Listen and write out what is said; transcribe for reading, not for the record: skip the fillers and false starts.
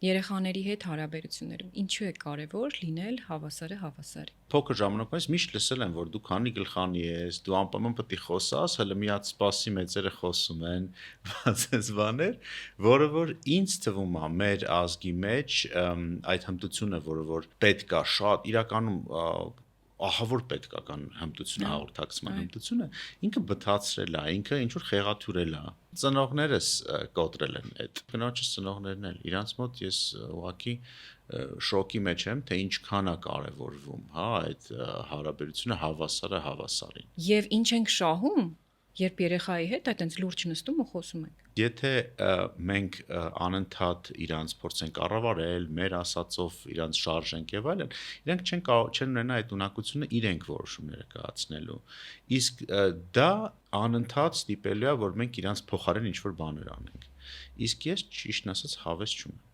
Երեխաների հետ հարաբերություններում ինչու է կարևոր լինել հավասարը հավասարի։ Փոքր ժամանակից միշտ լսել եմ, որ դու քանի գլխանի ես, դու անպայման պետք է խոսաս, հələ մի հատ սպասի մեծերը խոսում են, բացես բաներ, որը որ ինձ թվում է մեր ազգի մեջ այդ հմտությունը, որը որ պետք է շատ իրականում ահավոր պետք է կան հմտությունը հաղորդակցման հմտությունը ինքը բթացրել է, ինքը ինչ որ խեղաթյուրել է։ Ծնողներս կոտրել են այդ։ Կնոջս ծնողներն էլ իրանց մոտ ես ուղղակի շոկի մեջ եմ, թե ինչքան է կարևորվում, հա, այդ հարաբերությունը հավասարը հավասարին։ Եվ ինչ ենք շահում, երբ երեխայի հետ այտենց լուրջ նստում ու խոսում ենք։ Եթե մենք անընդհատ իրանց փորձենք կառավարել, մեր ասածով իրանց շարժենք եւ այլն, իրենք չեն ունենա այդ ունակությունը իրենք որոշումները կայացնելու։ Իսկ դա անընդհատ ստիպելու է, որ մենք իրանց փոխարեն ինչ-որ բաներ անենք։ Իսկ ես ճիշտն ասած հավես չունեմ։